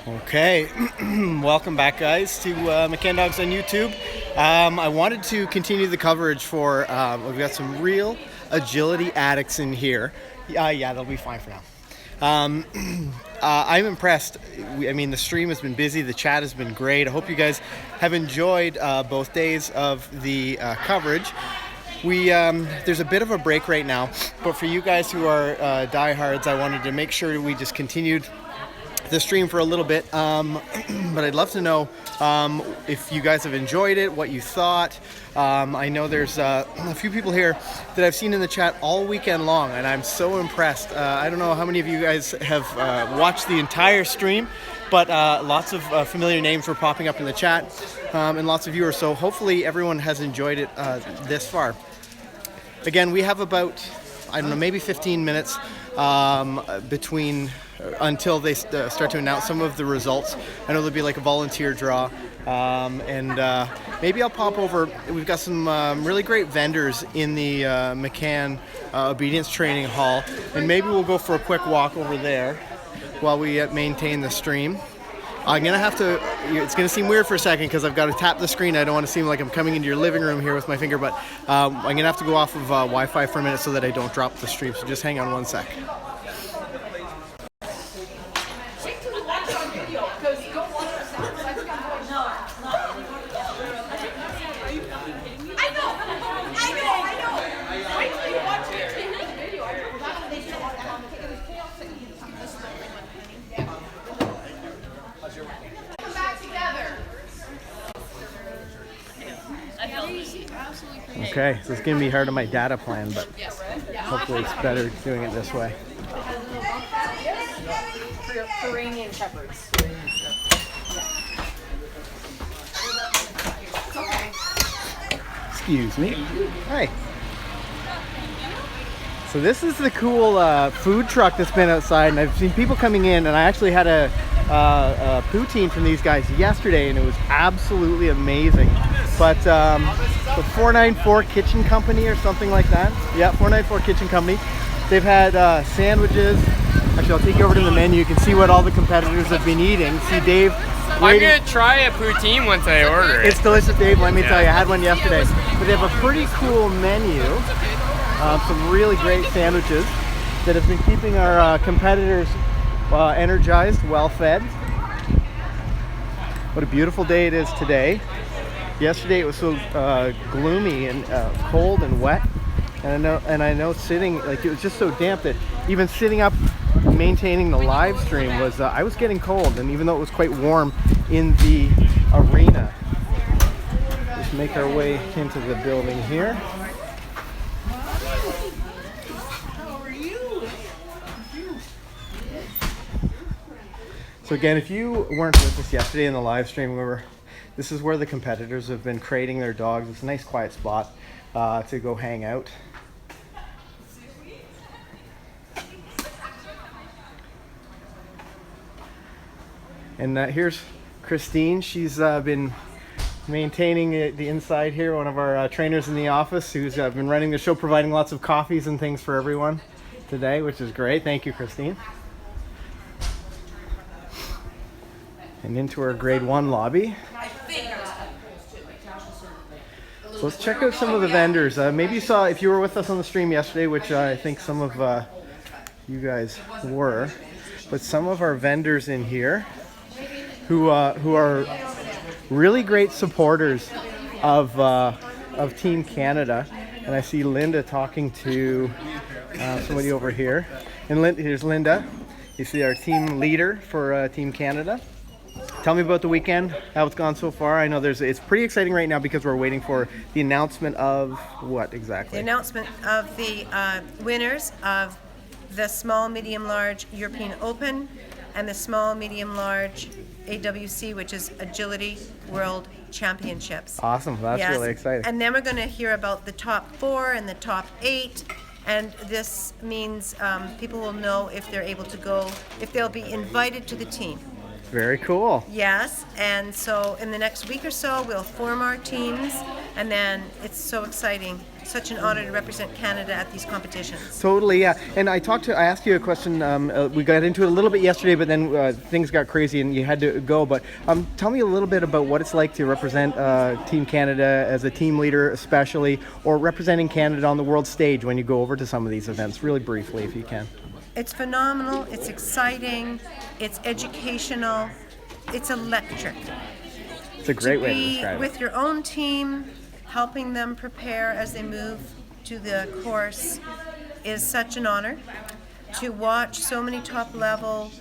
Okay, welcome back, guys, to McCann Dogs on YouTube. I wanted to continue the coverage for, we've got some real agility addicts in here. Yeah, they'll be fine for now. I'm impressed. The stream has been busy. The chat has been great. I hope you guys have enjoyed both days of the coverage. There's a bit of a break right now, but for you guys who are diehards, I wanted to make sure we just continued the stream for a little bit, but I'd love to know if you guys have enjoyed it, what you thought. I know there's a few people here that I've seen in the chat all weekend long, and I'm so impressed. I don't know how many of you guys have watched the entire stream, but lots of familiar names were popping up in the chat, and lots of viewers, so hopefully everyone has enjoyed it this far. Again, we have about, maybe 15 minutes between until they start to announce some of the results. I know there'll be like a volunteer draw, and maybe I'll pop over. We've got some really great vendors in the McCann Obedience Training Hall, and maybe we'll go for a quick walk over there while we maintain the stream. I'm gonna have to, it's gonna seem weird for a second because I've got to tap the screen. I don't want to seem like I'm coming into your living room here with my finger, but I'm gonna have to go off of Wi-Fi for a minute so that I don't drop the stream, so just hang on one sec. Okay, so it's going to be hard on my data plan, but hopefully it's better doing it this way. Iranian shepherds. Excuse me. Hi. So this is the cool food truck that's been outside, and I've seen people coming in, and I actually had a poutine from these guys yesterday, and it was absolutely amazing. But the 494 Kitchen Company or something like that. Yeah, 494 Kitchen Company. They've had sandwiches. Actually, I'll take you over to the menu. You can see what all the competitors have been eating. See Dave waiting. I'm gonna try a poutine once I order it. It's delicious, Dave. Let me tell you, I had one yesterday. But they have a pretty cool menu. Some really great sandwiches that have been keeping our competitors energized, well fed. What a beautiful day it is today. Yesterday it was so gloomy and cold and wet, and I know sitting, like, it was just so damp that even sitting up maintaining the live stream was I was getting cold, and even though it was quite warm in the arena. Just make our way into the building here. So again, if you weren't with us yesterday in the live stream, this is where the competitors have been crating their dogs. It's a nice quiet spot to go hang out. And here's Christine. She's been maintaining the inside here, one of our trainers in the office who's been running the show, providing lots of coffees and things for everyone today, which is great. Thank you, Christine. And into our grade 1 lobby. So let's check out some of the vendors. Maybe you saw, if you were with us on the stream yesterday, which I think some of you guys were, but some of our vendors in here who are really great supporters of Team Canada. And I see Linda talking to somebody over here. And here's Linda. You see our team leader for Team Canada. Tell me about the weekend, how it's gone so far. I know it's pretty exciting right now because we're waiting for the announcement of what exactly? The announcement of the winners of the small, medium, large European Open and the small, medium, large AWC, which is Agility World Championships. Awesome, that's really exciting. And then we're going to hear about the top 4 and the top 8. And this means people will know if they're able to go, if they'll be invited to the team. Very cool. Yes, and so in the next week or so, we'll form our teams, and then it's so exciting such an honor to represent Canada at these competitions. Totally, yeah. And I asked you a question. We got into it a little bit yesterday, but then things got crazy and you had to go. But tell me a little bit about what it's like to represent Team Canada as a team leader, especially, or representing Canada on the world stage when you go over to some of these events. Really briefly, if you can. It's phenomenal. It's exciting. It's educational. It's electric. It's a great way to Be describe it. with your own team, helping them prepare as they move to the course is such an honor. To watch so many top level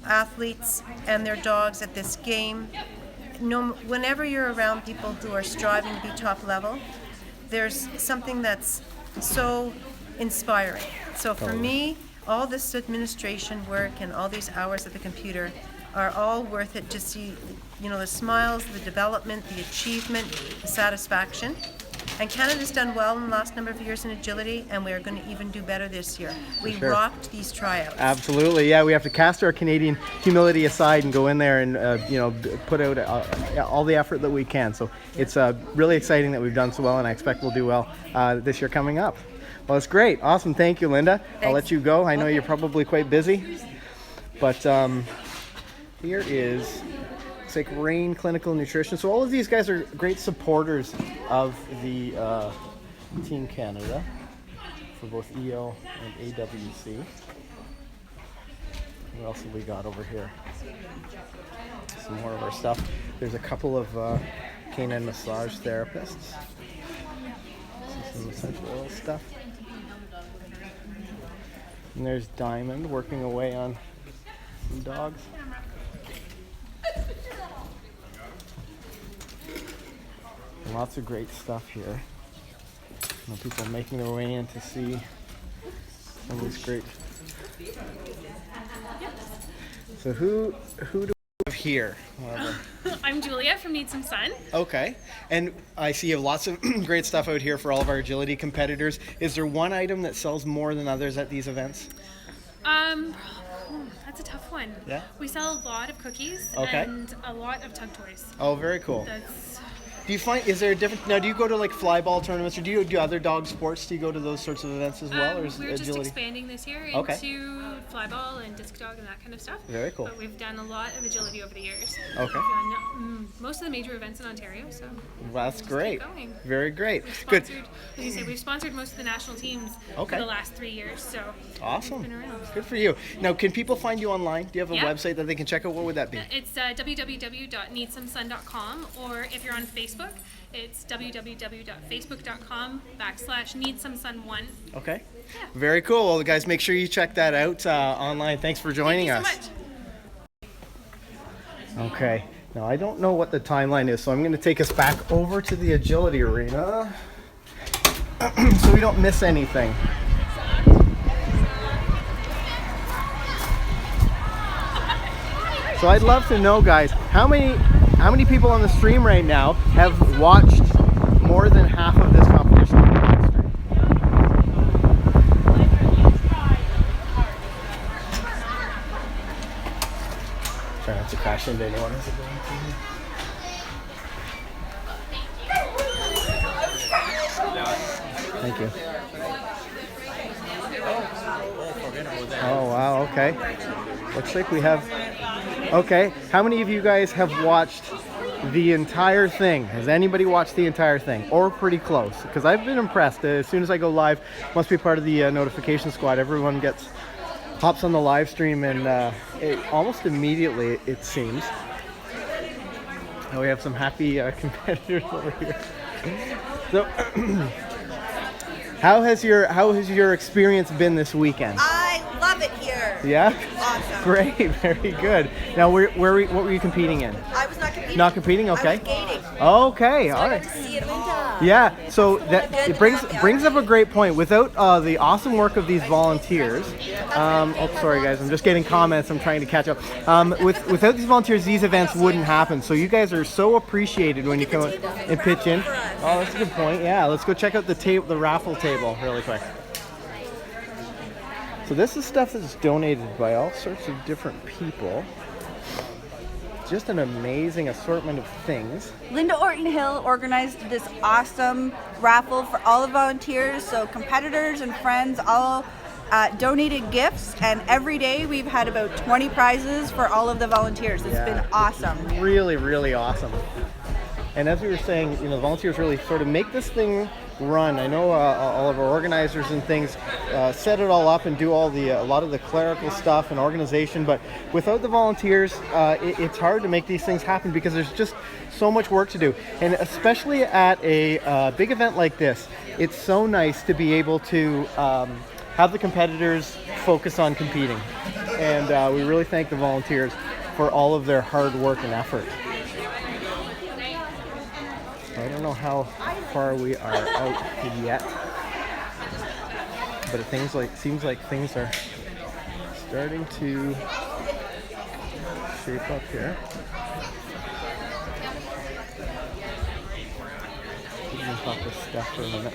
athletes and their dogs at this game. Whenever you're around people who are striving to be top level, there's something that's so inspiring. So for me, all this administration work and all these hours at the computer are all worth it to see, the smiles, the development, the achievement, the satisfaction. And Canada's done well in the last number of years in agility, and we're going to even do better this year. We rocked these tryouts. Absolutely, yeah. We have to cast our Canadian humility aside and go in there and put out all the effort that we can. So it's really exciting that we've done so well, and I expect we'll do well this year coming up. Well, it's great. Awesome. Thank you, Linda. I'll let you go. I know you're probably quite busy. But here is, it's like Rain Clinical Nutrition. So all of these guys are great supporters of the Team Canada for both EO and AWC. What else have we got over here? Some more of our stuff. There's a couple of canine massage therapists. Some essential oil stuff. And there's Diamond working away on some dogs. And lots of great stuff here. People making their way in to see some of these great. So who do we have here? I'm Julia from Need Some Sun. Okay. And I see you have lots of great stuff out here for all of our agility competitors. Is there one item that sells more than others at these events? That's a tough one. Yeah? We sell a lot of cookies Okay. and a lot of tug toys. Oh, very cool. That's Do you find, is there a different, now do you go to like fly ball tournaments or do you do other dog sports? Do you go to those sorts of events as well, or is we're just agility? expanding this year Okay. into flyball and disc dog and that kind of stuff. Very cool. But we've done a lot of agility over the years. Okay. We've done most of the major events in Ontario, so Well, that's just great. keep going. Very great. We've Good. sponsored, as you say, we've sponsored most of the national teams Okay. for the last 3 years, so Awesome. we've been around. Good for you. Now, can people find you online? Do you have a Yeah. website that they can check out? What would that be? It's www.needsomesun.com, or if you're on Facebook, it's www.facebook.com/needsomesun1. Okay. Yeah. Very cool. Well, guys, make sure you check that out online. Thanks for joining Thank you us. so much. Okay. Now, I don't know what the timeline is, so I'm going to take us back over to the agility arena so we don't miss anything. So I'd love to know, guys, how many people on the stream right now have watched more than half of this competition on the live stream? Try not to crash into anyone as it going through here. Thank you. Oh wow, okay. Looks like we have. Okay, how many of you guys have watched the entire thing? Has anybody watched the entire thing, or pretty close? Because I've been impressed. As soon as I go live, must be part of the notification squad. Everyone hops on the live stream, and almost immediately it seems. And we have some happy competitors over here. So, how has your experience been this weekend? I love it here. Yeah? Awesome. Great, very good. Now, what were you competing in? I was not competing. Not competing? Okay. I was gating. Okay, So all I right. got to see Linda. Yeah, so that Good it to have brings you. up a great point. Without the awesome work of these volunteers, oh sorry guys, I'm just getting comments. I'm trying to catch up. Without these volunteers, these events wouldn't happen. So you guys are so appreciated when you come out and pitch in. Oh, that's a good point. Yeah, let's go check out the raffle table really quick. So this is stuff that's donated by all sorts of different people. just an amazing assortment of things. Linda Orton Hill organized this awesome raffle for all the volunteers. So competitors and friends all donated gifts, and every day we've had about 20 prizes for all of the volunteers. It's been awesome. Really, really awesome. And as we were saying, you know, volunteers really sort of make this thing run. I know all of our organizers and things set it all up and do all the a lot of the clerical stuff and organization, but without the volunteers, it's hard to make these things happen because there's just so much work to do. And especially at a big event like this, it's so nice to be able to have the competitors focus on competing. And we really thank the volunteers for all of their hard work and effort. I don't know how far we are out yet, but it seems like things are starting to shape up here. We can talk with Steph for a minute.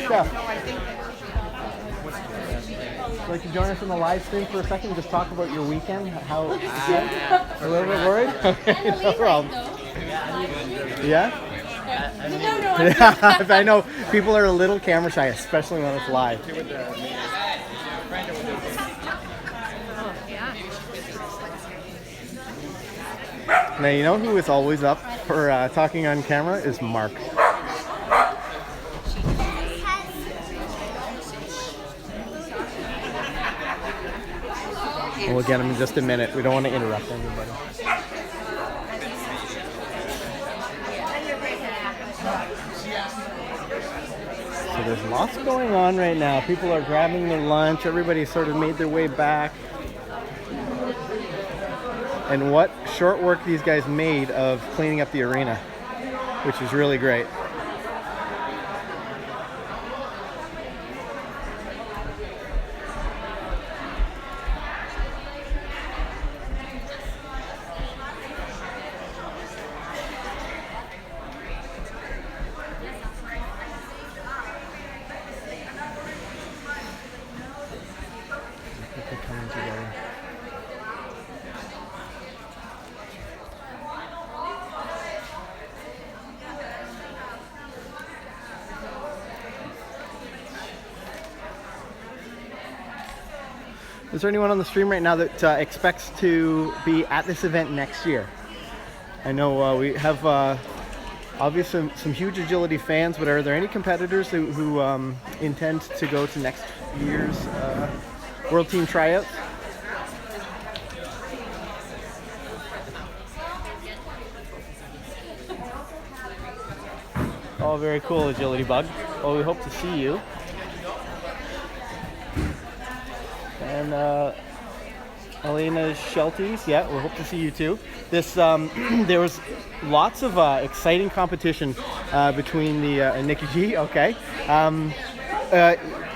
Steph, would you like to join us on the live stream for a second and just talk about your weekend? How a little bit worried? Okay, no problem. Yeah? I know people are a little camera shy, especially when it's live. Now, you know who is always up for talking on camera is Mark. We'll get him in just a minute. We don't want to interrupt anybody. So there's lots going on right now. People are grabbing their lunch. Everybody sort of made their way back. And what short work these guys made of cleaning up the arena, which is really great. Coming together. Is there anyone on the stream right now that expects to be at this event next year? I know we have obviously some huge agility fans, but are there any competitors who intend to go to next year's World Team Tryouts? Oh, very cool, Agility Bug. Well, we hope to see you. And Elena Shelties, yeah, we hope to see you too. This there was lots of exciting competition between the Nikki G. Okay.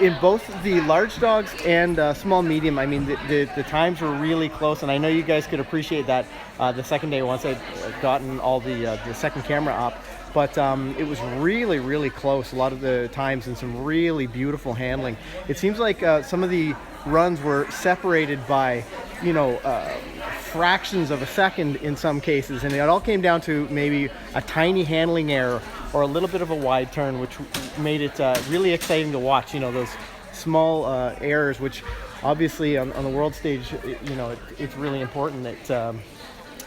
In both the large dogs and small medium, I mean the times were really close, and I know you guys could appreciate that the second day once I'd gotten all the second camera up. But it was really, really close a lot of the times, and some really beautiful handling. It seems like some of the runs were separated by, you know, fractions of a second in some cases, and it all came down to maybe a tiny handling error or a little bit of a wide turn, which made it really exciting to watch. You know, those small errors, which obviously on the world stage, you know, it's really important that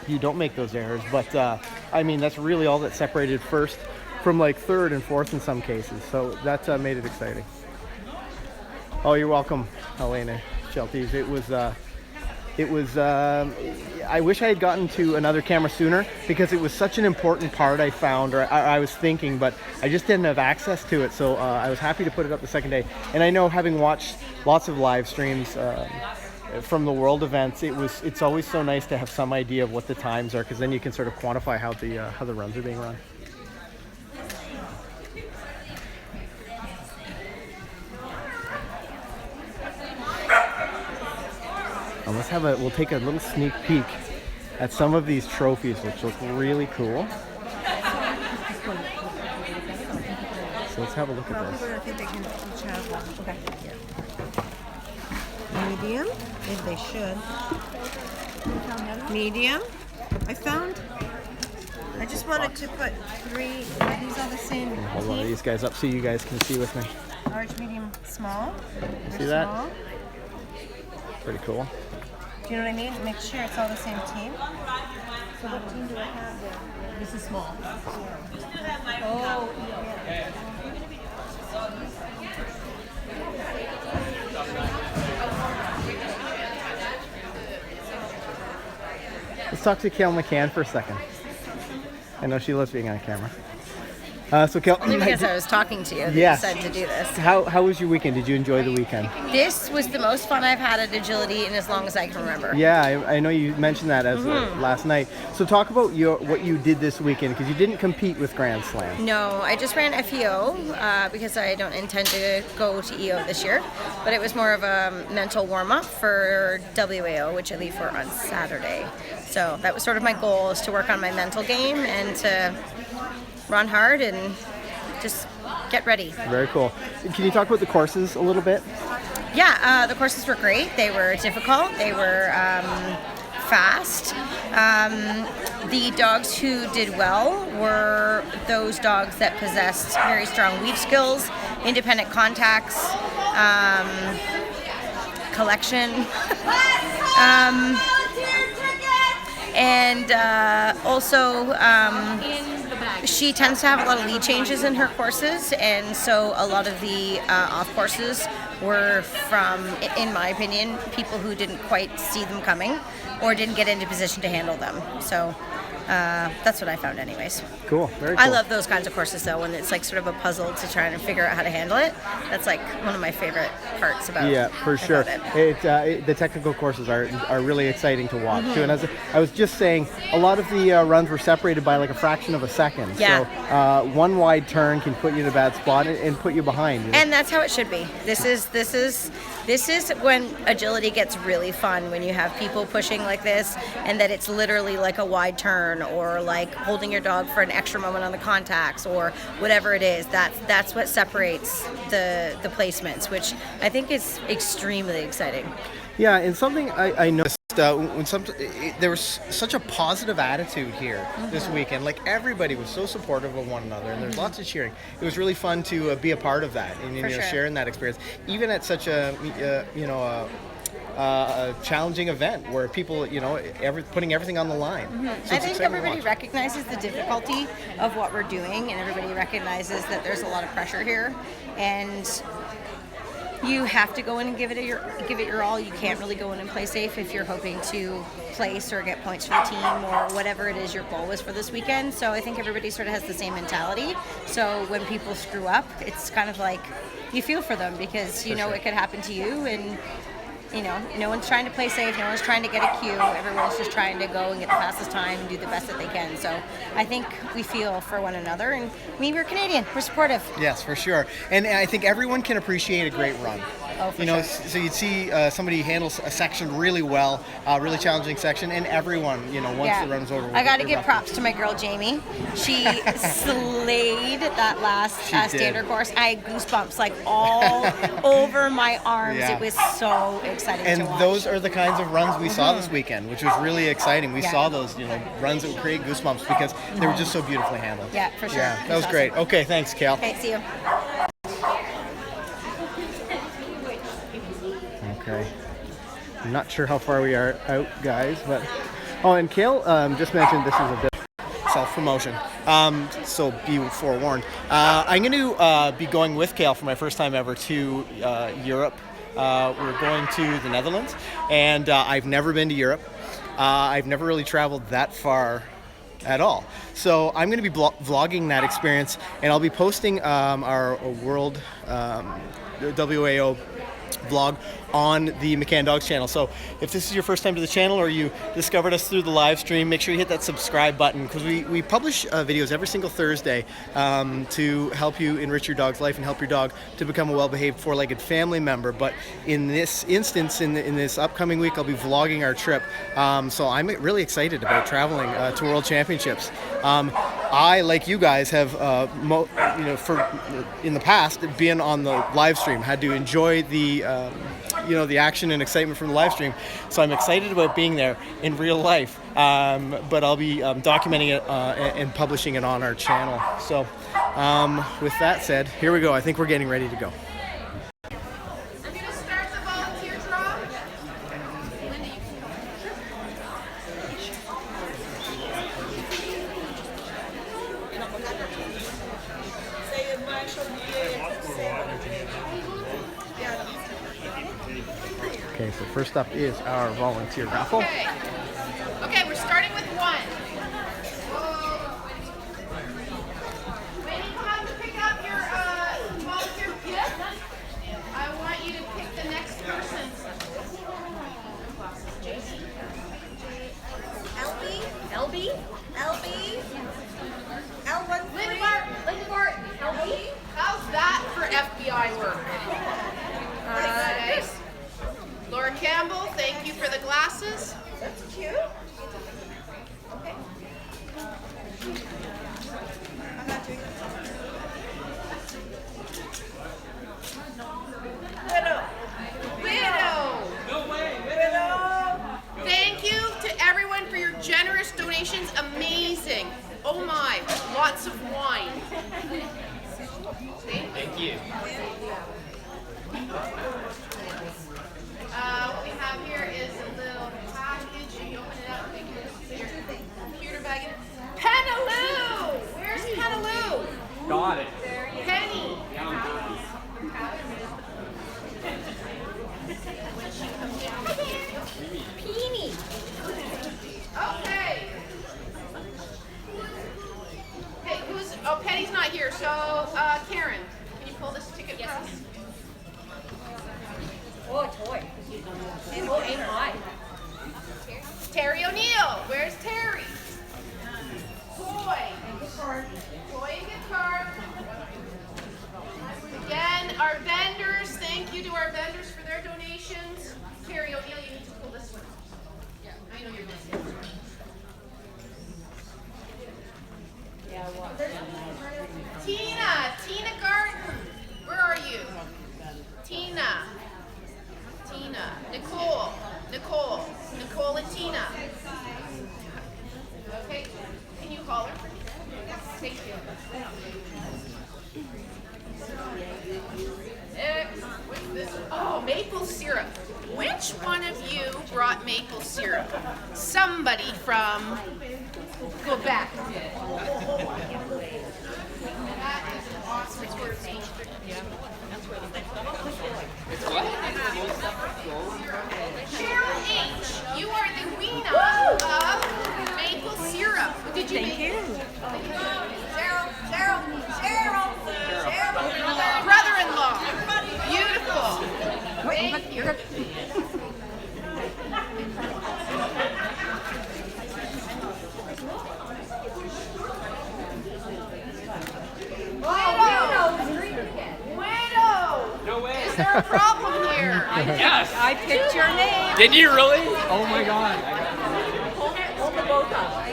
you don't make those errors. But I mean, that's really all that separated first from like third and fourth in some cases. So that made it exciting. Oh, you're welcome, Helena Shelties. It was I wish I had gotten to another camera sooner, because it was such an important part, I found, or I was thinking, but I just didn't have access to it. So I was happy to put it up the second day. And I know, having watched lots of live streams from the world events, it's always so nice to have some idea of what the times are, because then you can sort of quantify how the runs are being run. We'll take a little sneak peek at some of these trophies, which look really cool. So let's have a look Well, at people this. don't think they can each have one. Okay. Medium, if they should. Medium. I just wanted to put 3. These are the same. Hold one of these guys up so you guys can see with me. Large, medium, small. See that? Small. Pretty cool. Do you know what I mean? Make sure it's all the same team. So what team do I have there? This is small. Oh, yeah. Let's talk to Kale McCann for a second. I know she loves being on camera. So Kale, Only because I was talking to you that Yes. decided to do this. how was your weekend? Did you enjoy the weekend? This was the most fun I've had at agility in as long as I can remember. Yeah, I know you mentioned that as last night. So talk about what you did this weekend, because you didn't compete with Grand Slam. No, I just ran FEO because I don't intend to go to EO this year. But it was more of a mental warm-up for WAO, which I leave for on Saturday. So that was sort of my goal, is to work on my mental game and to run hard and just get ready. Very cool. Can you talk about the courses a little bit? Yeah, the courses were great. They were difficult. They were fast. The dogs who did well were those dogs that possessed very strong weave skills, independent contacts, collection, and also she tends to have a lot of lead changes in her courses, and so a lot of the off courses were from, in my opinion, people who didn't quite see them coming or didn't get into position to handle them. So that's what I found anyways. Cool. Very cool. I love those kinds of courses though, when it's like sort of a puzzle to try and figure out how to handle it. That's like one of my favorite parts about Yeah, for sure. it. The technical courses are really exciting to watch too. And as I was just saying, a lot of the runs were separated by like a fraction of a second. Yeah. So one wide turn can put you in a bad spot and put you behind. And that's how it should be. This is when agility gets really fun, when you have people pushing like this, and that it's literally like a wide turn, or like holding your dog for an extra moment on the contacts, or whatever it is. That's what separates the placements, which I think is extremely exciting. Yeah, and something I noticed there was such a positive attitude here this weekend. Like everybody was so supportive of one another, and there's lots of cheering. It was really fun to be a part of that and sure. sharing that experience, even at such a a challenging event where people putting everything on the line. So I it's think exciting to everybody watch. recognizes the difficulty of what we're doing, and everybody recognizes that there's a lot of pressure here, and you have to go in and give it your all. You can't really go in and play safe if you're hoping to place or get points for the team or whatever it is your goal is for this weekend. So I think everybody sort of has the same mentality. So when people screw up, it's kind of like you feel for them, because you know it could happen to you, and no one's trying to play safe, no one's trying to get a cue, everyone's just trying to go and get the fastest time and do the best that they can. So I think we feel for one another, and we're Canadian, we're supportive. Yes, for sure. And I think everyone can appreciate a great run. Oh, for sure. sure. So you'd see somebody handles a section really well, really challenging section, and everyone, once the run's over. I got to we're give rough. props to my girl Jamie. She slayed that last She did. standard course. I had goosebumps like all over my arms. Yeah. It was so exciting And to watch. those are the kinds of runs we saw this weekend, which was really exciting. We Yeah. saw those, runs that would create goosebumps because they were just so beautifully handled. Yeah, for sure. Yeah, It that was was great. awesome. Okay, thanks, Kale. Okay, see you. Okay. I'm not sure how far we are out, guys, but and Kale just mentioned this is a bit self-promotion, so be forewarned. I'm going to be going with Kale for my first time ever to Europe. We're going to the Netherlands, and I've never been to Europe. I've never really traveled that far at all. So I'm going to be vlogging that experience, and I'll be posting our world WAO vlog on the McCann Dogs channel. So if this is your first time to the channel or you discovered us through the live stream, make sure you hit that subscribe button, because we publish videos every single Thursday to help you enrich your dog's life and help your dog to become a well-behaved four-legged family member. But in this instance, in this upcoming week, I'll be vlogging our trip. So I'm really excited about traveling to World Championships. I, like you guys, have in the past been on the live stream, had to enjoy the the action and excitement from the live stream. So I'm excited about being there in real life. But I'll be documenting it and publishing it on our channel. So with that said, here we go. I think we're getting ready to go. I'm going to start the volunteer draw. Okay, so first up is our volunteer raffle. Okay, we're starting with one. When you come to pick up your volunteer gift, I want you to pick the next person. LB, L1. Linda Barton. How's that for FBI work? Nice. Laura Campbell, thank you for the glasses. That's cute. Okay. I'm not doing Widow. No way. Widow. Thank you to everyone for your generous donations. Amazing. Oh my, lots of wine. Thank you. What we have here is a little package. You open it up and take your computer bag. Penaloo! Where's Penaloo? Got it. Penny. Peony. Okay. Hey, oh, Penny's not here, so Karen, can you pull this ticket for us? Oh, a toy. Oh, aim high. Terry O'Neill, where's Terry? Toy and gift card. Again, our vendors, thank you to our vendors for their donations. Terry O'Neill, you need to pull this one. Yeah, I know you're busy. Tina Garten, where are you? Tina, Nicole and Tina. Okay, can you call her? Thank you. Next, what's this? Oh, maple syrup. Which one of you brought maple syrup? Somebody from Quebec did. That is an awesome sort of thing. Cheryl H., you are the winner of maple syrup. Did you make it? Cheryl. Brother-in-law. Beautiful. Thank you. Widow. No way. Is there a problem here? Yes. I picked your name. Did you really? Oh my God. Hold the both up.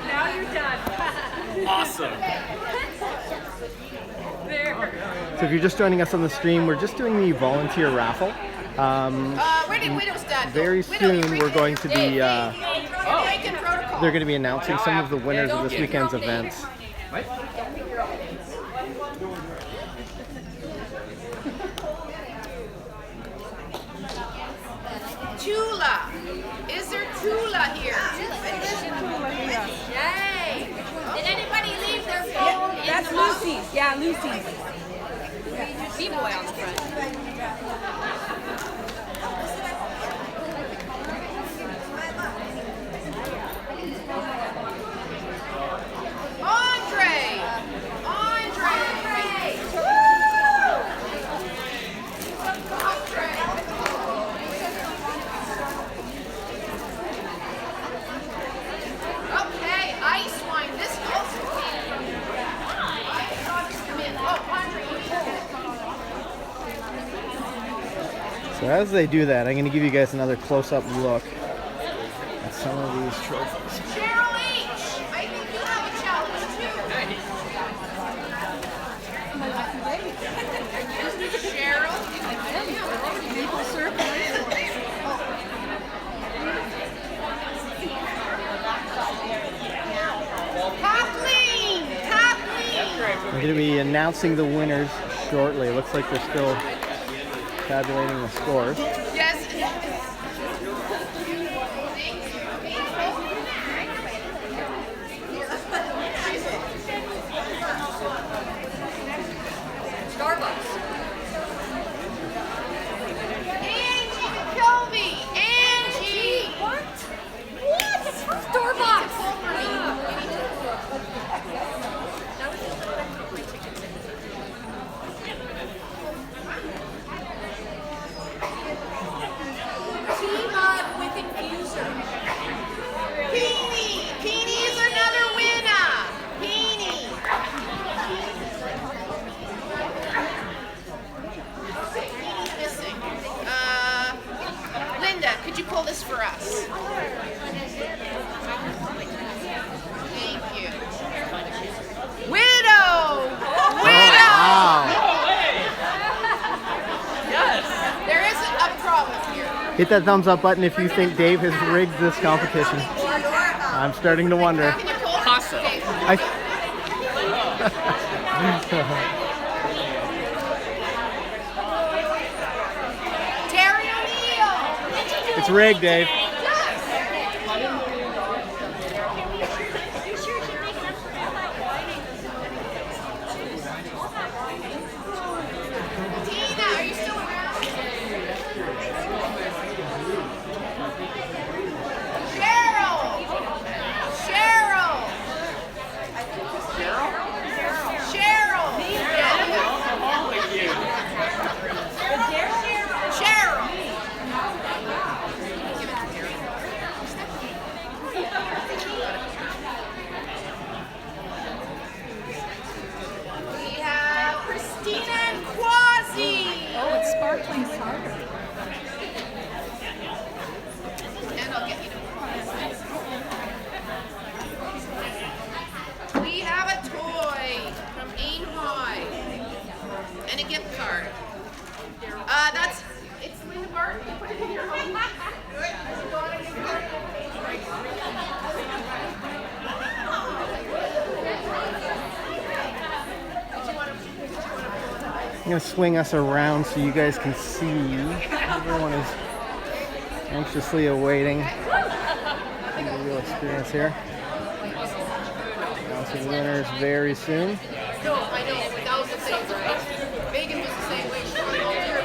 Now you're done. Awesome. So if you're just joining us on the stream, we're just doing the volunteer raffle. Where did Widow's dad go? Very soon we're going to be, Bacon protocol. they're going to be announcing some of the winners of this weekend's events. What? Tula. Is there Tula here? Yay. Did anybody leave their phone? That's Lucy's. Yeah, Lucy's. B-boy on the front. Andre. So as they do that, I'm going to give you guys another close-up look at some of these trophies. Cheryl H. I think you have a challenge too. Cheryl. Maple syrup. Kathleen. Kathleen. I'm going to be announcing the winners shortly. Looks like they're still tabulating the scores. Yes. Angie McKelvey. Angie. What? Starbucks. Pull for me. Team up with infuser. Peony. Peony is another winner. Peony. Okay, Peony's missing. Linda, could you pull this for us? Thank you. Widow. Widow. There is a problem here. Hit that thumbs up button if you think Dave has rigged this competition. I'm starting to wonder. Can you pull? Pasta. Okay. Terry O'Neill. It's rigged, Dave. Tina, are you still around? Cheryl. Cheryl. Cheryl. Cheryl. We have Christina and Quasi. Oh, it's sparkling cider. And I'll get you to We have a toy from Ain High and a gift card. It's Linda Barton. You put it in your home. I'm going to swing us around so you guys can see. Everyone is anxiously awaiting the real experience here. Announcing winners very soon. No, I know, but that was the same, right? Megan was the same way. She won all year.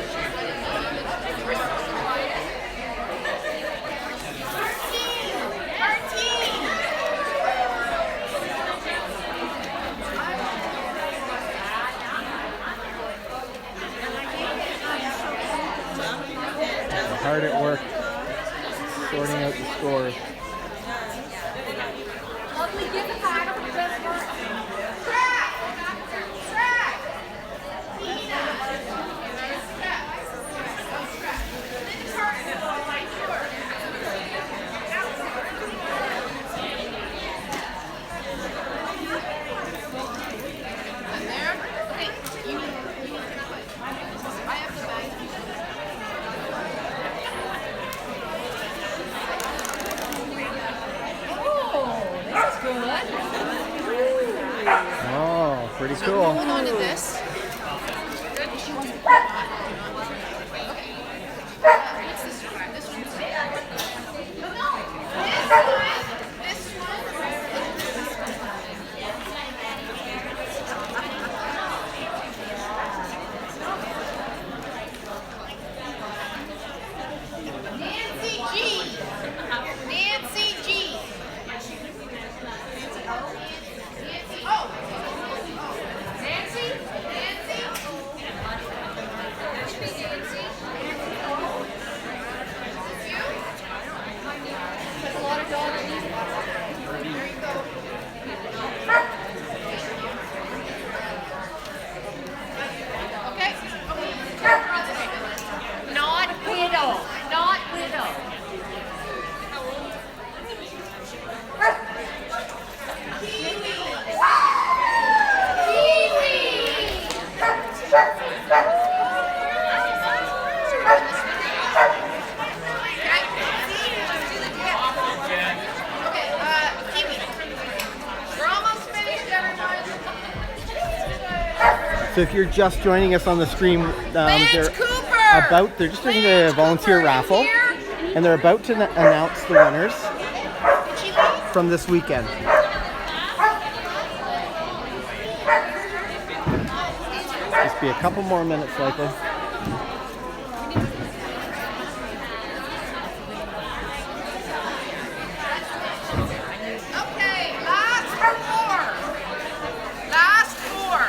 Hard at work sorting out the scores. Oh, pretty cool. Hold on to this. What's this one? This one's This Nancy G. Nancy G. Oh. Nancy? Nancy? You? That's a lot of dollars. So if you're just joining us on the stream, Lance they're Cooper! they're just doing the volunteer Cooper, raffle, here? and they're about to announce the winners Did she leave? from this weekend. Just be a couple more minutes likely. Okay, last four. Last four.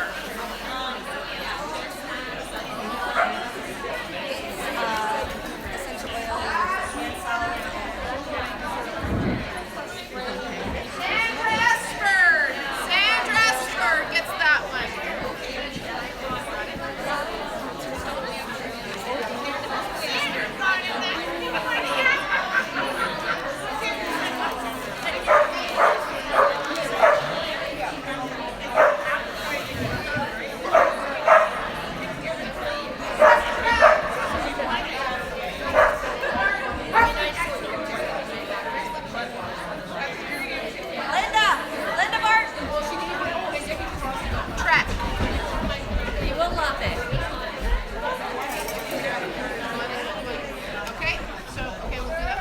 Sandra Esford. Sandra Esford gets that one. Linda Martin. Track. You will love it. Okay, so okay, we'll do that.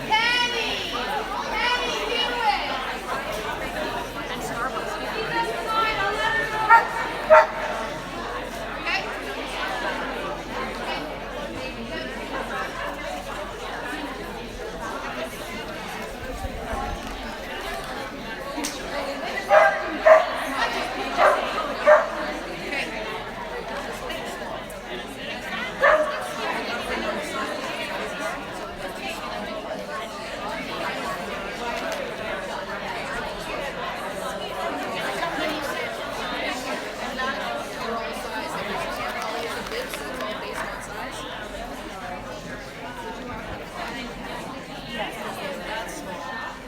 Penny! Penny, do it! And Starbucks. Okay?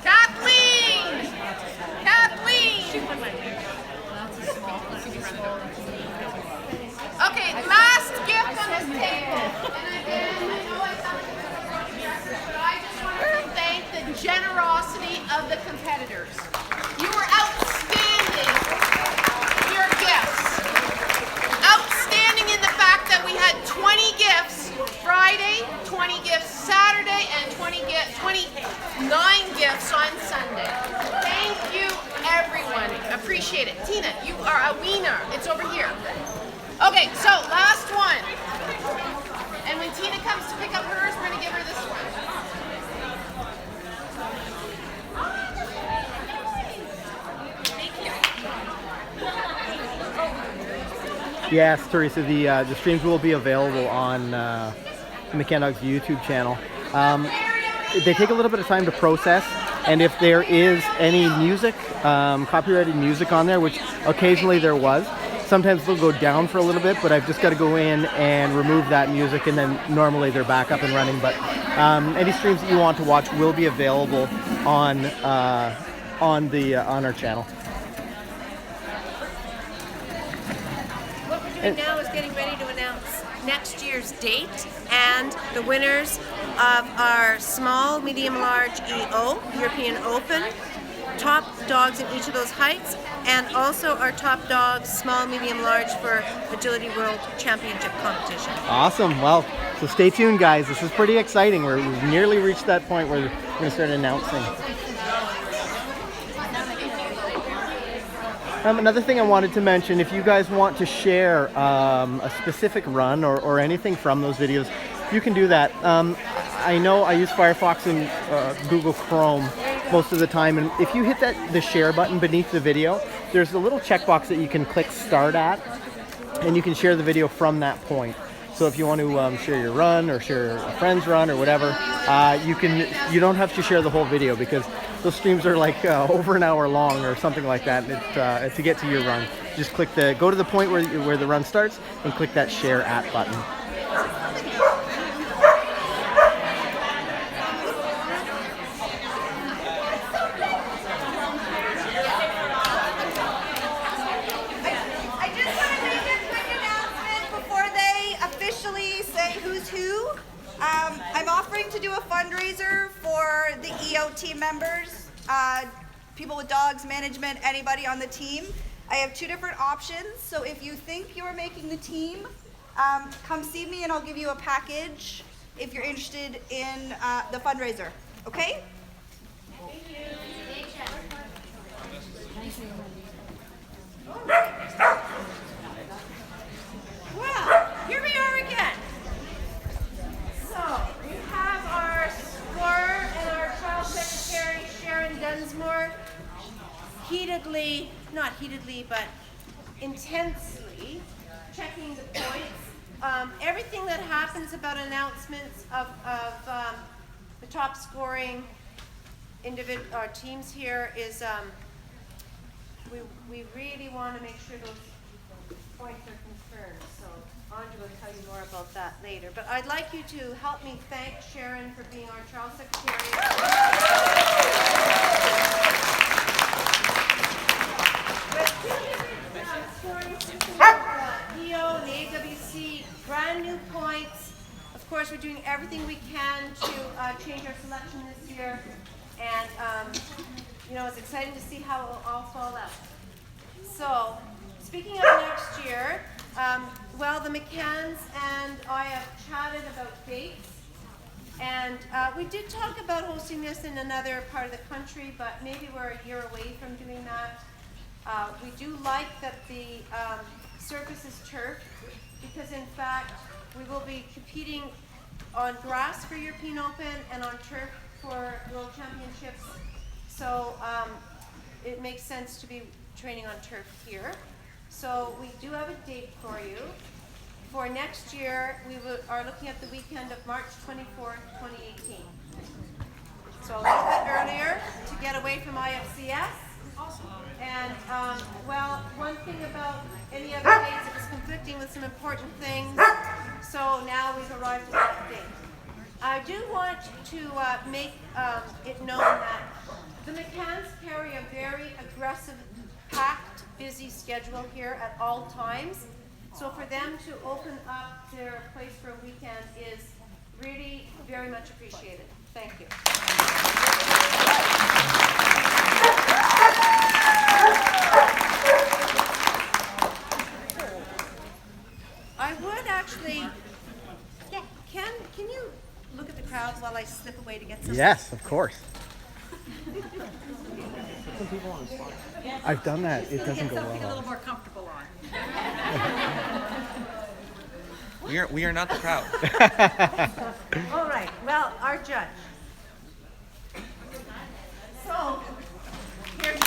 Kathleen! Kathleen! Okay, last gift on this table. And I know I have but I just want to thank the generosity of the competitors. You were outstanding in your gifts. Outstanding in the fact that we had 20 gifts Friday, 20 gifts Saturday, and 29 gifts on Sunday. Thank you, everyone. Appreciate it. Tina, you are a wiener. It's over here. Okay, so last one. And when Tina comes to pick up hers, we're going to give her this one. Yes, Teresa, the streams will be available on McCann Dog's YouTube channel. They take a little bit of time to process, and if there is any music, copyrighted music on there, which occasionally there was, sometimes they'll go down for a little bit, but I've just got to go in and remove that music, and then normally they're back up and running. But any streams that you want to watch will be available on our channel. What we're doing now is getting ready to announce next year's date and the winners of our small, medium, large EO, European Open, top dogs in each of those heights, and also our top dogs, small, medium, large for Agility World Championship competition. Awesome. Well, so stay tuned, guys. This is pretty exciting. We've nearly reached that point where we're going to start announcing. Another thing I wanted to mention, if you guys want to share a specific run or anything from those videos, you can do that. I know I use Firefox and Google Chrome most of the time, and if you hit the share button beneath the video, there's a little checkbox that you can click start at, and you can share the video from that point. So if you want to share your run or share a friend's run or whatever, you don't have to share the whole video, because those streams are like over an hour long or something like that. To get to your run, just go to the point where the run starts and click that share at button. I just want to make a quick announcement before they officially say who's who. I'm offering to do a fundraiser for the EO team members, people with dogs, management, anybody on the team. I have 2 different options, so if you think you're making the team, come see me and I'll give you a package if you're interested in the fundraiser. Okay? Well, here we are again. So, we have our scorer and our child secretary, Sharon Dunsmore, not heatedly, but intensely checking the points. Everything that happens about announcements of the top scoring teams here is, we really want to make sure those points are confirmed. So Andrea will tell you more about that later. But I'd like you to help me thank Sharon for being our child secretary. Scoring systems, EO and the AWC, brand new points. Of course, we're doing everything we can to change our selection this year. And, it's exciting to see how it will all fall out. So, speaking of next year, the McCanns and I have chatted about dates. And we did talk about hosting this in another part of the country, but maybe we're a year away from doing that. We do like that the surface is turf, because in fact, we will be competing on grass for European Open and on turf for World Championships. So it makes sense to be training on turf here. So we do have a date for you. For next year, we are looking at the weekend of March 24th, 2018. So a little bit earlier to get away from IFCS. Awesome. And, one thing about any other dates, it was conflicting with some important things. So now we've arrived at that date. I do want to make it known that the McCanns carry a very aggressive, packed, busy schedule here at all times. So for them to open up their place for a weekend is really very much appreciated. Thank you. I would actually, can you look at the crowd while I slip away to get some? Yes, of course. I've done that. It doesn't go well. Something a little more comfortable on. We are not the crowd. All right. Well, our judge. So, here's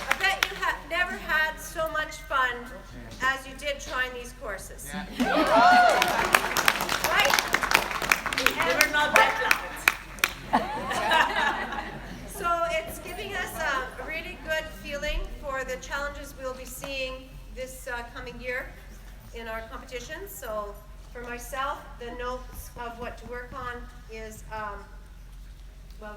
I bet you have never had so much fun as you did trying these courses. Right? They were not that So it's giving us a really good feeling for the challenges we'll be seeing this coming year in our competitions. So for myself, the notes of what to work on is,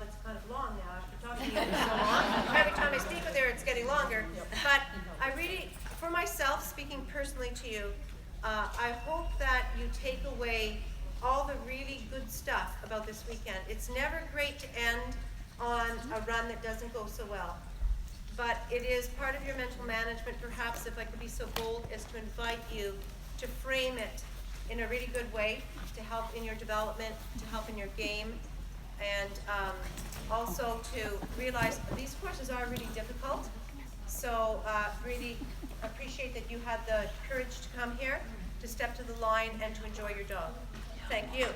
it's kind of long now after talking to you for so long. Every time I speak with her, it's getting longer. But I really, for myself, speaking personally to you, I hope that you take away all the really good stuff about this weekend. It's never great to end on a run that doesn't go so well. But it is part of your mental management, perhaps, if I could be so bold as to invite you to frame it in a really good way to help in your development, to help in your game, and also to realize these courses are really difficult. So really appreciate that you had the courage to come here, to step to the line, and to enjoy your dog. Thank you.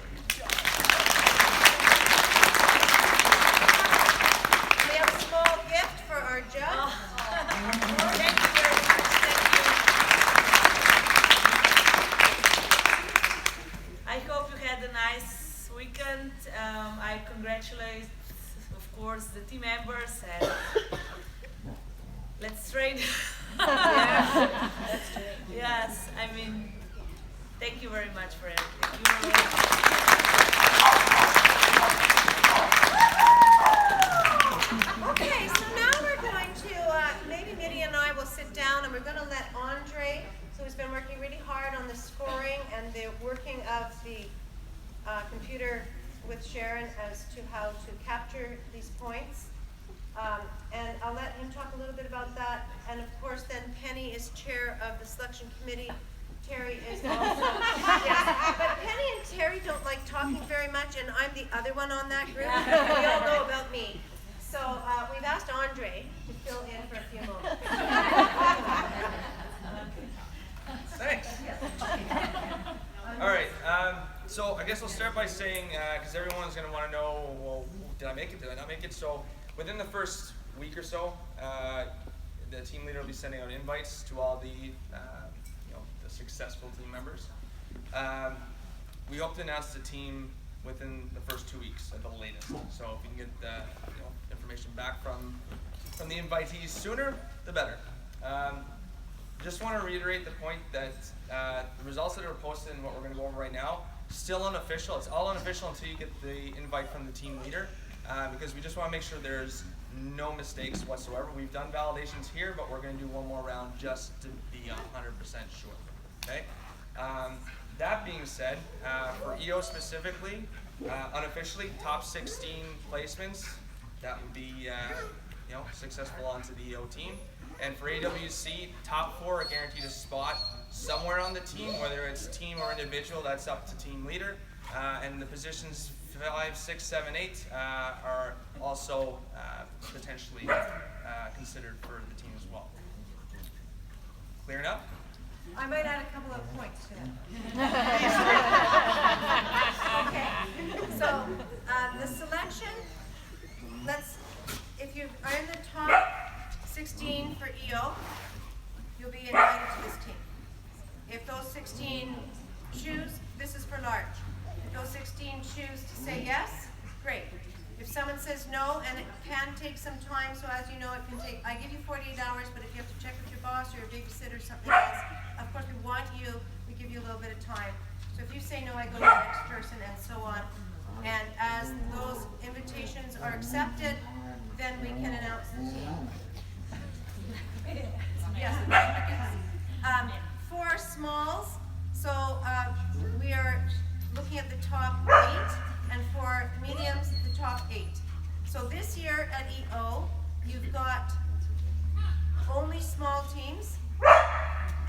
We have a small gift for our judge. Thank you very much. Thank you. I hope you had a nice weekend. I congratulate, of course, the team members, and let's train. Yeah, let's train. Yes, I mean, thank you very much for everything. Okay, so now we're going to, maybe Mitty and I will sit down. down, and we're going to let Andre, who's been working really hard on the scoring and the working of the computer with Sharon as to how to capture these points. And I'll let him talk a little bit about that. And of course, then Penny is chair of the selection committee. Terry is also, yes. But Penny and Terry don't like talking very much, and I'm the other one on that group. We all know about me. So we've asked Andre to fill in for a few moments. Thanks. All right. So I guess I'll start by saying, because everyone's going to want to know, well, did I make it? Did I not make it? So within the first week or so, the team leader will be sending out invites to all the, the successful team members. We hope to announce the team within the first 2 weeks at the latest. So if we can get the information back from the invitees sooner, the better. Just want to reiterate the point that the results that are posted and what we're going to go over right now, still unofficial. It's all unofficial until you get the invite from the team leader, because we just want to make sure there's no mistakes whatsoever. We've done validations here, but we're going to do one more round just to be 100% sure. Okay. That being said, for EO specifically, unofficially, top 16 placements, that would be successful onto the EO team. And for AWC, top 4 are guaranteed a spot somewhere on the team, whether it's team or individual, that's up to team leader. And the positions 5, 6, 7, 8 are also potentially considered for the team as well. Clear enough? I might add a couple of points to that. Okay, so the selection, if you are in the top 16 for EO, you'll be invited to this team. If those 16 choose, this is for large. If those 16 choose to say yes, great. If someone says no, and it can take some time, so as you know, it can take, I give you 48 hours, but if you have to check with your boss or your babysitter or something else, of course we give you a little bit of time. So if you say no, I go to the next person and so on. And as those invitations are accepted, then we can announce the team. Yes. For smalls, so we are looking at the top 8, and for mediums, the top 8. So this year at EO, you've got only small teams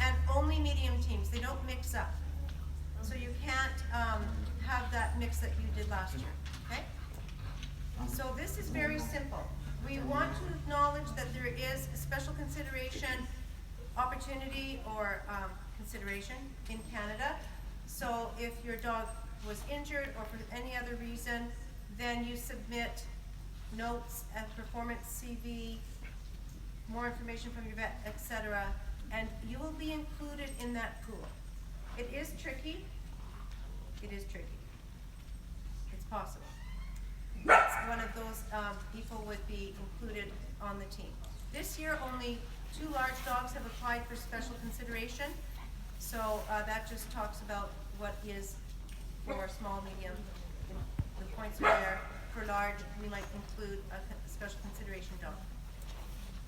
and only medium teams. They don't mix up. So you can't have that mix that you did last year, okay? So this is very simple. We want to acknowledge that there is a special consideration, opportunity, or consideration in Canada. So if your dog was injured or for any other reason, then you submit notes and performance CV, more information from your vet, etc., and you will be included in that pool. It is tricky. It is tricky. It's possible. That's one of those people would be included on the team. This year, only 2 large dogs have applied for special consideration. So that just talks about what is for small, medium. The points are there. For large, we might include a special consideration dog.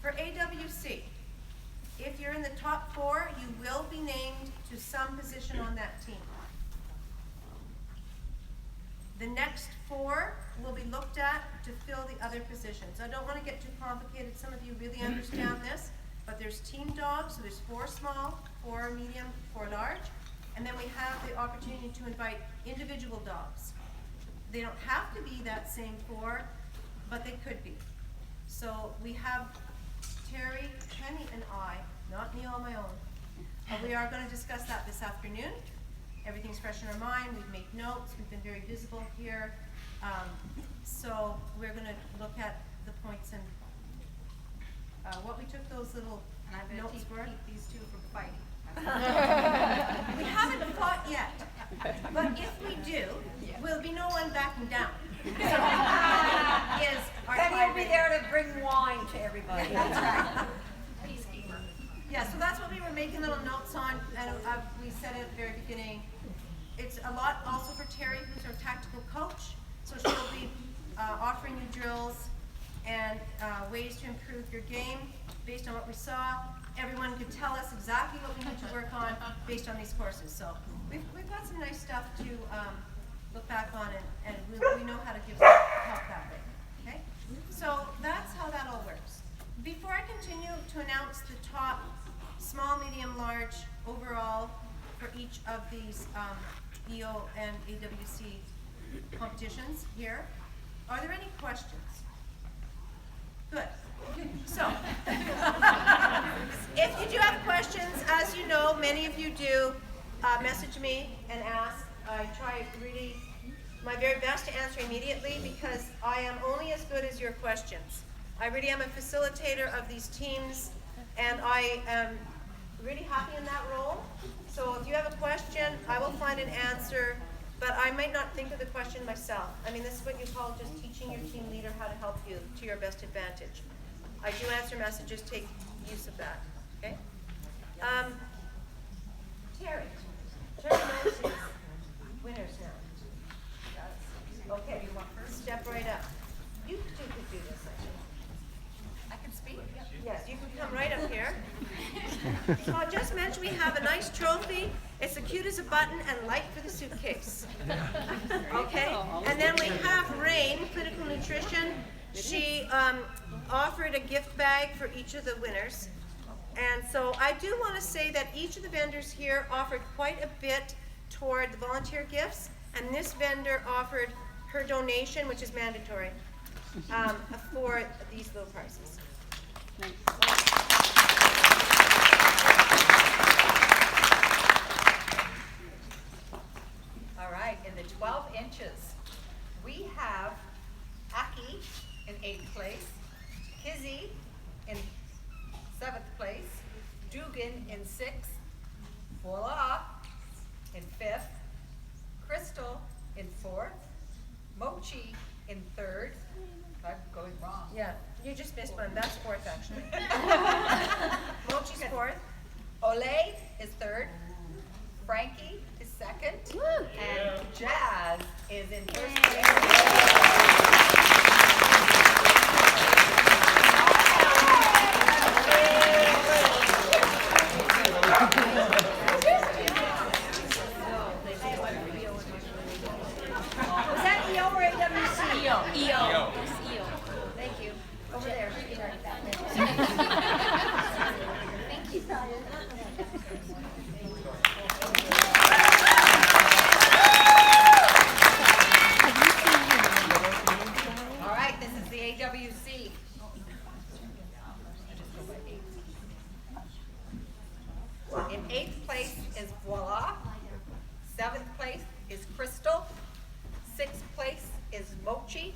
For AWC, if you're in the top 4, you will be named to some position on that team. The next 4 will be looked at to fill the other positions. I don't want to get too complicated. Some of you really understand this, but there's team dogs, so there's 4 small, 4 medium, 4 large, and then we have the opportunity to invite individual dogs. They don't have to be that same 4, but they could be. So we have Terry, Penny, and I, not me on my own. We are going to discuss that this afternoon. Everything's fresh in our mind. We've made notes. We've been very visible here. So we're going to look at the points and what we took those little notes for. Keep these 2 from fighting. We haven't fought yet, but if we do, will be no one backing down. Is our Penny will be there to bring wine to everybody. That's right. Peacekeeper. Yeah, so that's what we were making little notes on, and we said at the very beginning. It's a lot also for Terry, who's our tactical coach. So she'll be offering you drills and ways to improve your game based on what we saw. Everyone could tell us exactly what we need to work on based on these courses. So we've got some nice stuff to look back on, and we know how to give help that way. Okay? So that's how that all works. Before I continue to announce the top small, medium, large overall for each of these EO and AWC competitions here, are there any questions? Good. So, if you do have questions, as you know, many of you do, message me and ask. I try really my very best to answer immediately because I am only as good as your questions. I really am a facilitator of these teams, and I am really happy in that role. So if you have a question, I will find an answer, but I might not think of the question myself. I mean, this is what you call just teaching your team leader how to help you to your best advantage. I do answer messages, take use of that, okay? Terry knows his winners now. Okay, step right up. You two could do this, I can speak? Yes, you can come right up here. So I'll just mention we have a nice trophy. It's as cute as a button and light for the suitcase. Okay? And then we have Rain, Clinical Nutrition. She offered a gift bag for each of the winners. And so I do want to say that each of the vendors here offered quite a bit toward the volunteer gifts. And this vendor offered her donation, which is mandatory, for these low prices. All right, in the 12 inches, we have Aki in 8th place, Kizzy in 7th place, Dugan in 6th, Voila in 5th, Crystal in 4th, Mochi in 3rd. I'm going wrong. Yeah, you just missed one. That's 4th, actually. Mochi's 4th. Ole is 3rd, Frankie is 2nd, and Jazz is in 1st place. Was that EO or AWC? EO. Thank you. Over there. Thank you. All right, this is the AWC. In 8th place is Voila. 7th place is Crystal. 6th place is Mochi.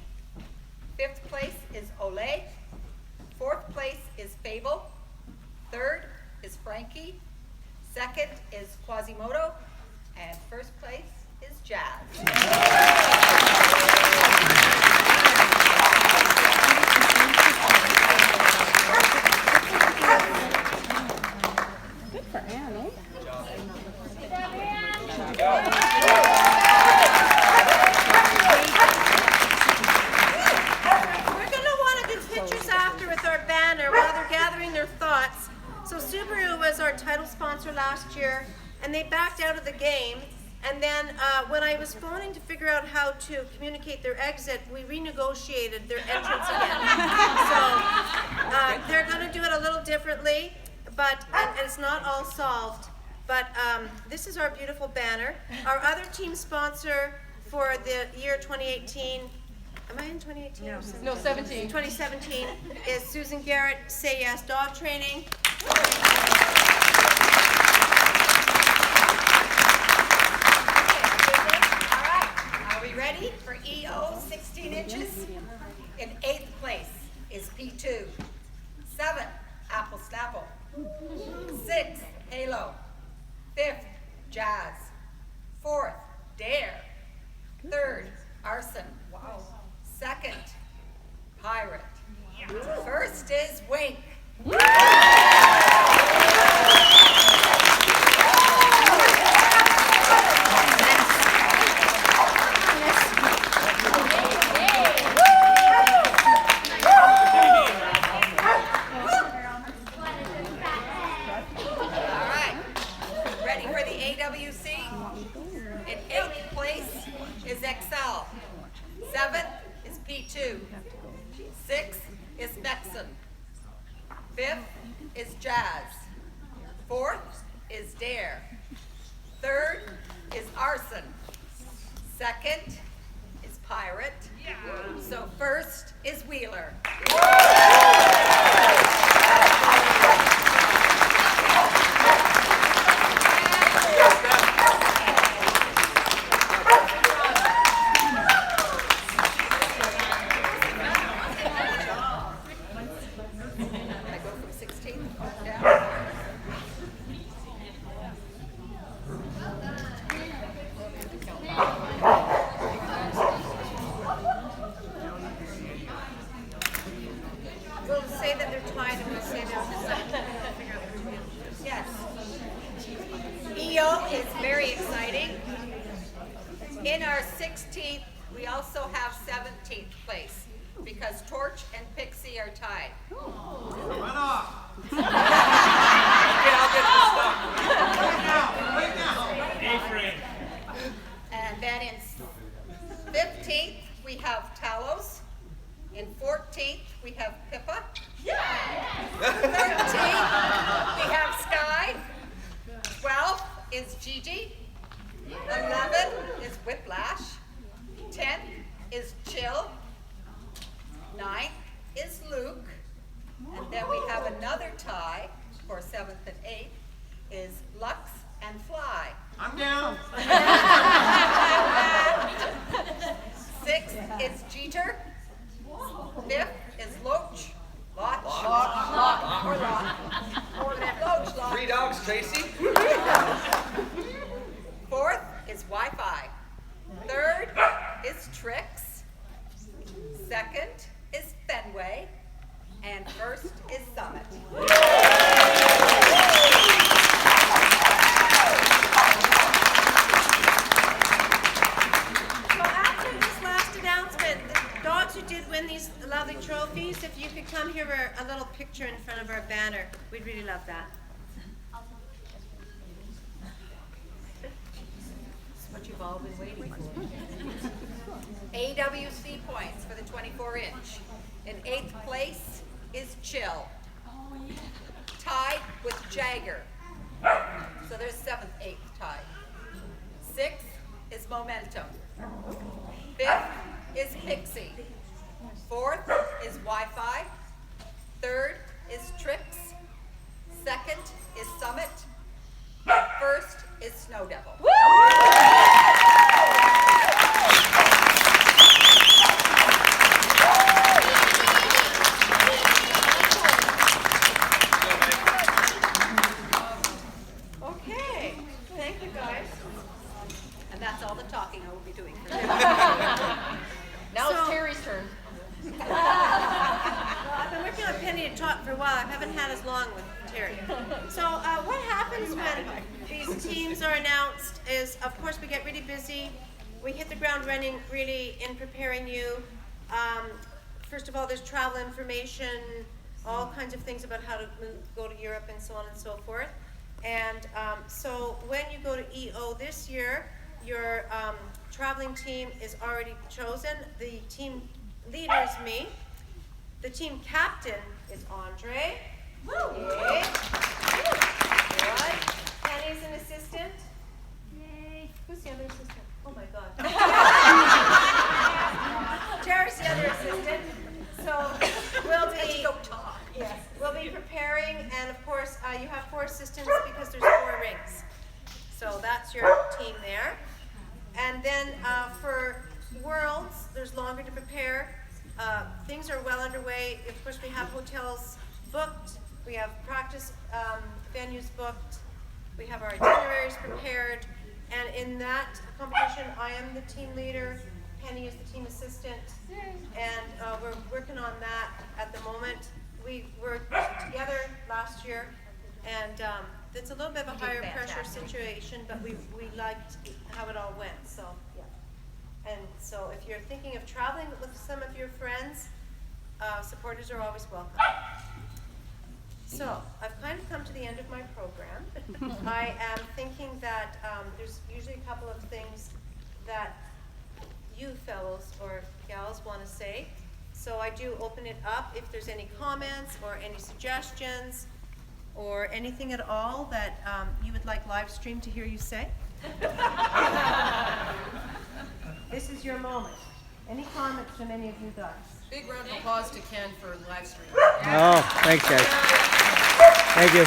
5th place is Ole. 4th place is Fable. 3rd is Frankie. 2nd is Quasimodo. And 1st place is Jazz. We're going to want to do pictures after with our banner while they're gathering their thoughts. So Subaru was our title sponsor last year, and they backed out of the game. And then when I was phoning to figure out how to communicate their exit, we renegotiated their entrance again. So they're going to do it a little differently, but and it's not all solved. But this is our beautiful banner. Our other team sponsor for the year 2018, am I in 2018? No, 17. 2017 is Susan Garrett, Say Yes Dog Training. Are we ready for EO 16 inches? In 8th place is P2. 7th, Apple Snapple. 6th, Halo. 5th, Jazz. 4th, Dare. 3rd, Arson. Wow. 2nd, Pirate. 1st is Wink. Fifth is jazz. Fourth is dare. Third is arson. Second is pirate. So first is Wheeler. I go from 16 down. We'll say that they're tied and we'll say they're figure out what to do. Yes. EO is very exciting. In our 16th, we also have 17th place because Torch and Pixie are tied. Run off. Okay, I'll get this stuff. Wait now. And then in 15th, we have Talos. In 14th, we have Pippa. 13th, we have Sky. 12th is Gigi. 11 is Whiplash. 10th is Chill. 9th is Luke. And then we have another tie for 7th and 8th is Lux and Fly. I'm down. 6th is Jeter. 5th is Loach. Loch. Or Loach. Loch. 3 dogs, Tracy. 4th is Wi-Fi. 3rd is Tricks. 2nd is Fenway. And 1st is Summit. So after this last announcement, the dogs who did win these lovely trophies, if you could come here for a little picture in front of our banner, we'd really love that. That's what you've all been waiting for. AWC points for the 24-inch. In 8th place is Chill. Tied with Jagger. So there's 7th, 8th tied. 6th is Momentum. 5th is Pixie. 4th is Wi-Fi. 3rd is Tricks. 2nd is Summit. 1st is Snow Devil. Okay, thank you guys. And that's all the talking I will be doing for you. Now it's Terry's turn. Well, I've been working on Penny to talk for a while. I haven't had as long with Terry. So what happens when these teams are announced is, of course, we get really busy. We hit the ground running really in preparing you. First of all, there's travel information, all kinds of things about how to go to Europe and so on and so forth. And so when you go to EO this year, your traveling team is already chosen. The team leader is me. The team captain is Andre. Yay. Good. Penny's an assistant. Yay. Who's the other assistant? Oh my God. Tara's the other assistant. So we'll be preparing, and of course you have 4 assistants because there's 4 rings. So that's your team there. And then for Worlds, there's longer to prepare. Things are well underway. Of course, we have hotels booked. We have practice venues booked. We have our itineraries prepared. And in that competition, I am the team leader. Penny is the team assistant. And we're working on that at the moment. We worked together last year. And it's a little bit of a higher pressure situation, but we liked how it all went. So, yeah. And so if you're thinking of traveling with some of your friends, supporters are always welcome. So I've kind of come to the end of my program. I am thinking that there's usually a couple of things that you fellows or gals want to say. So I do open it up if there's any comments or any suggestions or anything at all that you would like live stream to hear you say. This is your moment. Any comments from any of you guys? Big round of applause to Ken for live stream. Oh, thanks, guys. Thank you.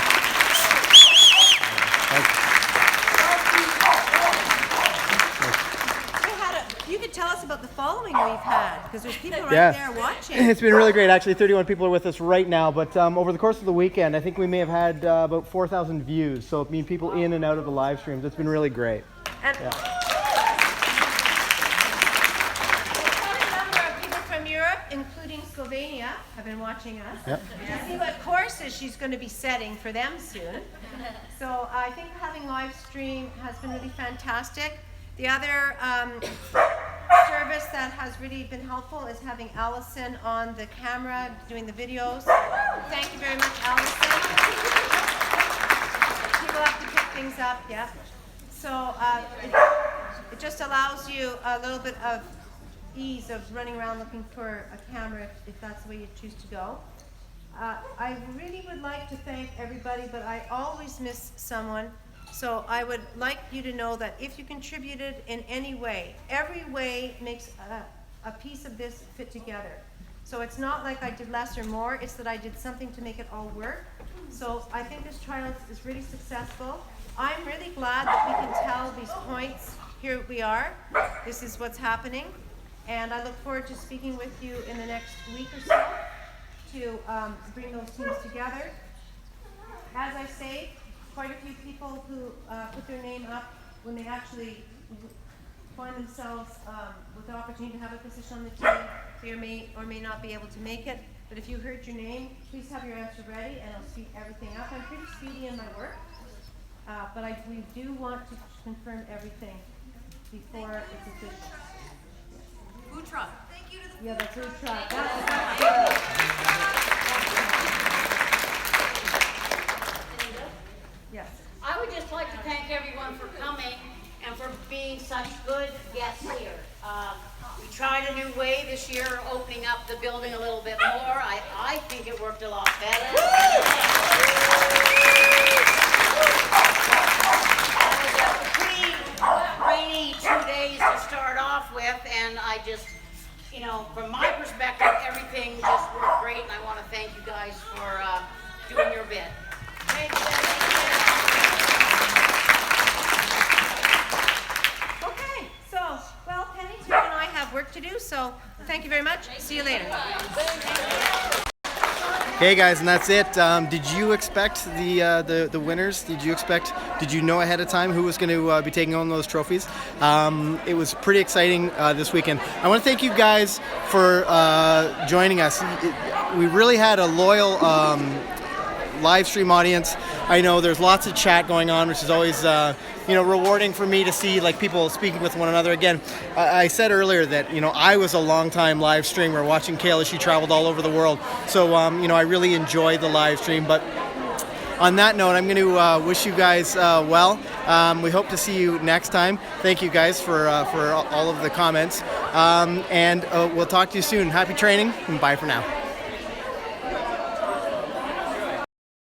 You could tell us about the following we've had, because there's people right there watching. It's been really great. Actually, 31 people are with us right now, but over the course of the weekend, I think we may have had about 4,000 views. So, I mean, people in and out of the live streams. It's been really great. And quite a number of people from Europe, including Slovenia, have been watching us. Yep. To see what courses she's going to be setting for them soon. So I think having live stream has been really fantastic. The other service that has really been helpful is having Allison on the camera doing the videos. Thank you very much, Allison. People have to pick things up, yeah. So it just allows you a little bit of ease of running around looking for a camera if that's the way you choose to go. I really would like to thank everybody, but I always miss someone. So I would like you to know that if you contributed in any way, every way makes a piece of this fit together. So it's not like I did less or more, it's that I did something to make it all work. So I think this trial is really successful. I'm really glad that we can tell these points. Here we are. This is what's happening. And I look forward to speaking with you in the next week or so to bring those teams together. As I say, quite a few people who put their name up when they actually find themselves with the opportunity to have a position on the team, they may or may not be able to make it. But if you heard your name, please have your answer ready and I'll speed everything up. I'm pretty speedy in my work, but we do want to confirm everything before it's official. Food truck. Thank you to the food truck. Yes. I would just like to thank everyone for coming and for being such good guests here. We tried a new way this year, opening up the building a little bit more. I think it worked a lot better. It was a pretty rainy 2 days to start off with, and I just, you know, from my perspective, everything just worked great, and I want to thank you guys for doing your bit. Thank you. Work to do, so thank you very much. See you later. Hey guys, and that's it. Did you expect the winners? Did you know ahead of time who was going to be taking on those trophies? It was pretty exciting this weekend. I want to thank you guys for joining us. We really had a loyal live stream audience. I know there's lots of chat going on, which is always rewarding for me to see like people speaking with one another. Again, I said earlier that I was a long time live streamer watching Kale as she traveled all over the world. So I really enjoyed the live stream. But on that note, I'm going to wish you guys well. We hope to see you next time. Thank you guys for all of the comments, and we'll talk to you soon. Happy training, and bye for now.